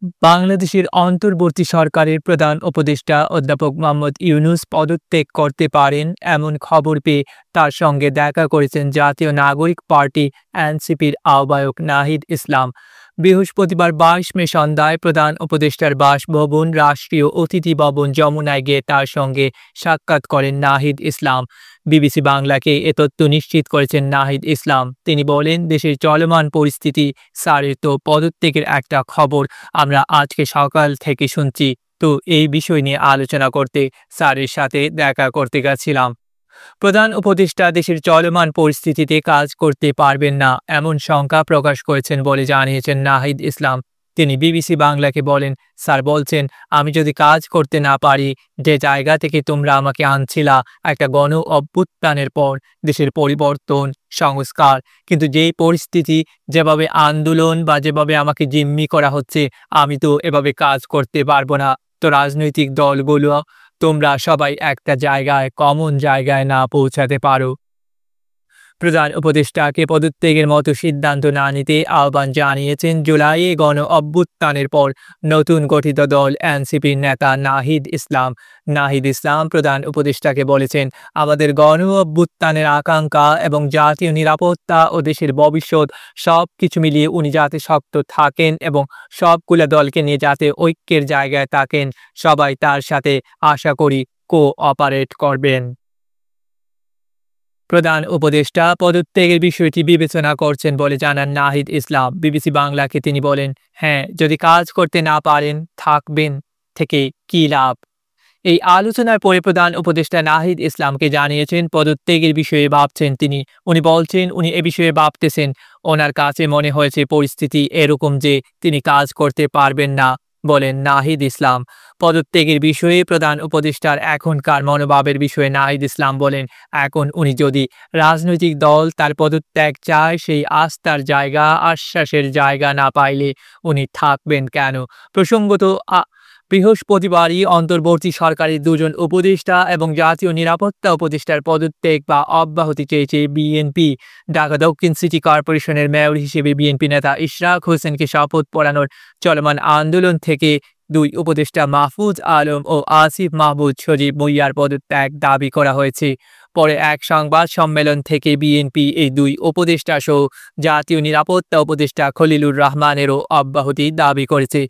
বাংলাদেশের অন্তর্বর্তী সরকারের প্রধান উপদেষ্টা অধ্যাপক মোহাম্মদ ইউনূস পদত্যাগ করতে পারেন এমন খবর পেয়ে তার সঙ্গে দেখা করেছেন জাতীয় নাগরিক পার্টি এনসিপির আহ্বায়ক নাহিদ ইসলাম। বৃহস্পতিবার ২২ মে সন্ধ্যায় প্রধান উপদেষ্টার বাসভবন রাষ্ট্রীয় অতিথি ভবন যমুনায় গিয়ে তার সঙ্গে সাক্ষাৎ করেন নাহিদ ইসলাম। বিবিসি বাংলাকে এ তথ্য নিশ্চিত করেছেন নাহিদ ইসলাম। তিনি বলেন, দেশের চলমান পরিস্থিতি স্যারের তো পদত্যাগের একটা খবর আমরা আজকে সকাল থেকে শুনছি, তো এই বিষয় নিয়ে আলোচনা করতে স্যারের সাথে দেখা করতে গেছিলাম। প্রধান উপদেষ্টা দেশের চলমান পরিস্থিতিতে কাজ করতে পারবেন না এমন শঙ্কা প্রকাশ করেছেন বলে জানিয়েছেন নাহিদ ইসলাম। তিনি বিবিসি বাংলাকে বলেন, স্যার বলছেন, আমি যদি কাজ করতে না পারি, যে জায়গা থেকে তোমরা আমাকে আনছিলা একটা গণ অভ্যুত্থানের পর দেশের পরিবর্তন সংস্কার, কিন্তু যেই পরিস্থিতি, যেভাবে আন্দোলন বা যেভাবে আমাকে জিম্মি করা হচ্ছে, আমি তো এভাবে কাজ করতে পারবো না। তো রাজনৈতিক দলগুলো তোমরা সবাই একটা জায়গায় কমন জায়গায় না পৌঁছাতে পারো। প্রধান উপদেষ্টাকে পদত্যাগের মতো সিদ্ধান্ত না নিতে আহ্বান জানিয়েছেন জুলাইয়ে গণ অভ্যুত্থানের পর নতুন গঠিত দল এনসিপির নেতা নাহিদ ইসলাম। নাহিদ ইসলাম প্রধান উপদেষ্টাকে বলেছেন, আমাদের গণ অভ্যুত্থানের আকাঙ্ক্ষা এবং জাতীয় নিরাপত্তা ও দেশের ভবিষ্যৎ সব কিছু মিলিয়ে উনি যাতে শক্ত থাকেন এবং সবগুলো দলকে নিয়ে যাতে ঐক্যের জায়গায় থাকেন, সবাই তার সাথে আশা করি কোঅপারেট করবেন। প্রধান উপদেষ্টা পদত্যাগের বিষয়টি বিবেচনা করছেন বলে জানান নাহিদ ইসলাম। বিবিসি বাংলাকে তিনি বলেন, হ্যাঁ, যদি কাজ করতে না পারেন থাকবেন থেকে কী লাভ। এই আলোচনার পরে প্রধান উপদেষ্টা নাহিদ ইসলামকে জানিয়েছেন পদত্যাগের বিষয়ে ভাবছেন তিনি। উনি বলছেন, উনি এ বিষয়ে ভাবতেছেন। ওনার কাছে মনে হয়েছে পরিস্থিতি এরকম যে তিনি কাজ করতে পারবেন না, বলেন নাহিদ ইসলাম। পদত্যাগের বিষয়ে প্রধান উপদেষ্টার এখনকার মনোভাবের বিষয়ে নাহিদ ইসলাম বলেন, এখন উনি যদি রাজনৈতিক দল তার পদত্যাগ চায়, সেই আস্থার জায়গা আশ্বাসের জায়গা না পাইলে উনি থাকবেন কেন। প্রসঙ্গত বৃহস্পতিবারই অন্তর্বর্তী সরকারের দুজন উপদেষ্টা এবং জাতীয় নিরাপত্তা উপদেষ্টার পদত্যাগ বা অব্যাহতি চেয়েছে বিএনপি। ঢাকা দক্ষিণ সিটি কর্পোরেশনের মেয়র হিসেবে বিএনপি নেতা ইশরাক হোসেনকে শপথ পড়ানোর চলমান আন্দোলন থেকে দুই উপদেষ্টা মাহফুজ আলম ও আসিফ মাহমুদ সজীব ভুঁইয়ার পদত্যাগ দাবি করা হয়েছে। পরে এক সংবাদ সম্মেলন থেকে বিএনপি এই দুই উপদেষ্টা সহ জাতীয় নিরাপত্তা উপদেষ্টা খলিলুর রহমানেরও অব্যাহতি দাবি করেছে।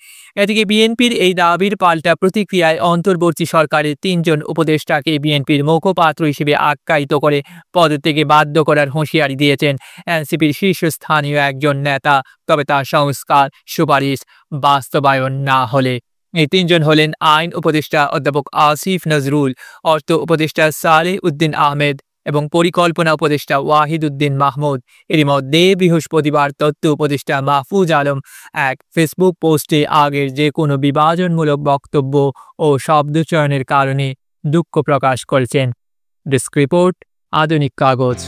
এদিকে বিএনপির এই দাবির পাল্টা প্রতিক্রিয়ায় অন্তর্বর্তী সরকারের তিনজন উপদেষ্টাকে বিএনপির মুখপাত্র হিসেবে আখ্যায়িত করে পদত্যাগে বাধ্য করার হুঁশিয়ারি দিয়েছেন এনসিপির শীর্ষস্থানীয় একজন নেতা। তবে তার সংস্কার সুপারিশ বাস্তবায়ন না হলে এই তিনজন হলেন আইন উপদেষ্টা অধ্যাপক আসিফ নজরুল, অর্থ উপদেষ্টা সালেহ উদ্দিন আহমেদ এবং পরিকল্পনা উপদেষ্টা ওয়াহিদ উদ্দিন মাহমুদ। এরই মধ্যে বৃহস্পতিবার তথ্য উপদেষ্টা মাহফুজ আলম এক ফেসবুক পোস্টে আগের যে কোনো বিভাজনমূলক বক্তব্য ও শব্দচয়নের কারণে দুঃখ প্রকাশ করেছেন। ডেস্ক রিপোর্ট, আধুনিক কাগজ।